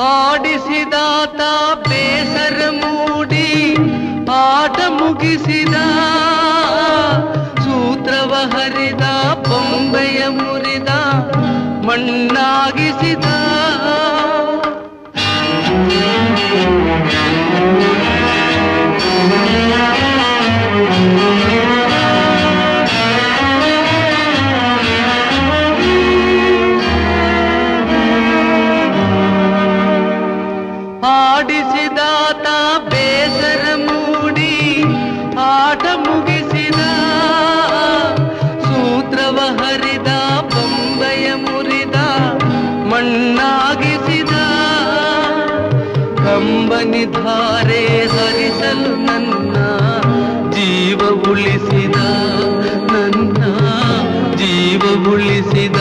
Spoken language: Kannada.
ಆಡಿಸಿದಾತ ಬೇಸರ ಮೂಡಿ ಆಟ ಮುಗಿಸಿದ, ಸೂತ್ರವ ಹರಿದ ಬೊಂಬೆಯ ಮುರಿದ ಮಣ್ಣಾಗಿಸಿದ. ಆಡಿಸಿದಾತ ಬೇಸರ ಮೂಡಿ ಆಟ ಮುಗಿಸಿದ, ಸೂತ್ರವ ಹರಿದ ಬೊಂಬೆಯ ಮುರಿದ ಮಣ್ಣಾಗಿಸಿದ. ಕಂಬನಿ ಧಾರೆ ಹರಿಸಲು ನನ್ನ ಜೀವ ಉಳಿಸಿದ, ನನ್ನ ಜೀವ ಉಳಿಸಿದ.